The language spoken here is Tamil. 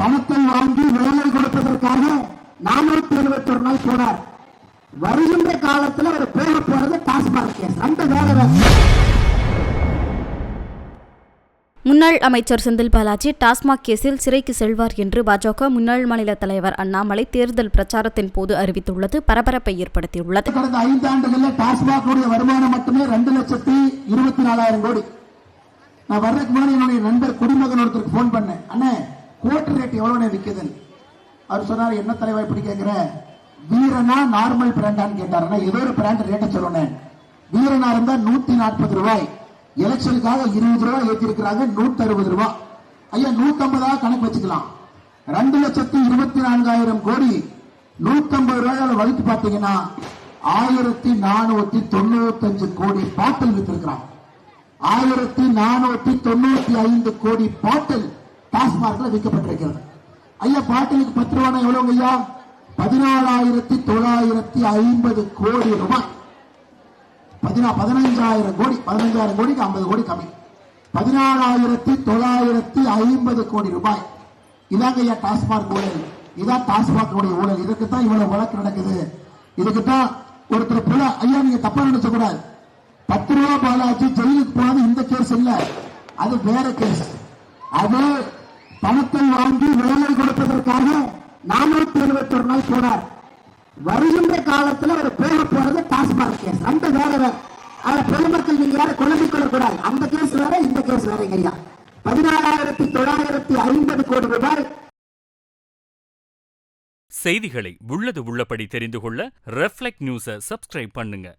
பணத்தை வாங்கி வேலை கொடுப்பதற்காக 471 நாள் போனார். வருகின்ற காலத்தில் அவர் போக போறது டாஸ்மாக் கேஸ். அந்த வேலை முன்னாள் அமைச்சர் செந்தில் பாலாஜி டாஸ்மாக் கேஸில் சிறைக்கு செல்வார் என்று பாஜக முன்னாள் மாநில தலைவர் அண்ணாமலை தேர்தல் பிரச்சாரத்தின் போது அறிவித்துள்ளது பரபரப்பை ஏற்படுத்தியுள்ளது. கடந்த 5 ஆண்டுகளில் டாஸ்மாக் வருமானம் மட்டுமே 2,24,000 கோடி. நான் வர்றதுக்கு முன்னாடி என்னுடைய நண்பர் குடிமகன் ஒருத்தருக்கு போன் பண்ணேன், அண்ணே கோட்டர் ரேட் எவ்வளவு விற்குது? அவர் சொன்னார், என்ன தலைவா இப்படி கேட்கிற, வீரனா நார்மல் பிராண்டான்னு கேட்டார். ஏதோ ஒரு பிராண்ட் ரேட்டை சொல்லணும். வீரனா இருந்தா 140 ரூபாய், எலெக்ஷனுக்காக 20 ரூபாய் ஏற்றி இருக்கிறாங்க, 160 ரூபாய். ஐயா 150 கணக்கு வச்சுக்கலாம். 2,24,000 கோடி 150 ரூபாயால வகுத்து பார்த்தீங்கன்னா 1,495 கோடி பாட்டில் வித்திருக்கிறான். 1,495 கோடி பாட்டில் டாஸ்மார்க்ல விற்கப்பட்டிருக்கிறது. ஐயா பாட்டிலுக்கு 10 ரூபாய் எவ்வளவு ஐயா? 14,950 கோடி ரூபாய். 15,000 கோடி, 15,000 கோடிக்கு 50 கோடி கம்மி. 14,950 கோடி ரூபாய். இதாங்க ஐயா டாஸ்மாக் ஊழல். இதான் டாஸ்மாக் ஊழல். இதுக்குத்தான் இவ்வளவு வழக்கு நடக்குது. இதுக்குத்தான் ஒருத்தர் போல ஐயா நீங்க தப்பா நினைச்ச கூடாது. 10 ரூபாய் பாலாஜி ஜெயிலுக்கு போனது இந்த கேஸ் இல்ல, அது வேற கேஸ். அது பணத்தை வாங்கி வேலை கொடுப்பதற்காக 471 நாள் போனார். வருகின்ற காலத்தில் அவர் போக போறது டாஸ்மாக் கேஸ். அந்த வேலை பொதுமக்கள் நீங்க யாரும் குழம்பிக் கொள்ளக்கூடாது. அந்த கேஸ் வேற, இந்த கேஸ் வேற. 14,950 கோடி ரூபாய். செய்திகளை உள்ளது உள்ளபடி தெரிந்து கொள்ள ரெஃப்ளெக்ட் நியூஸை சப்ஸ்கிரைப் பண்ணுங்க.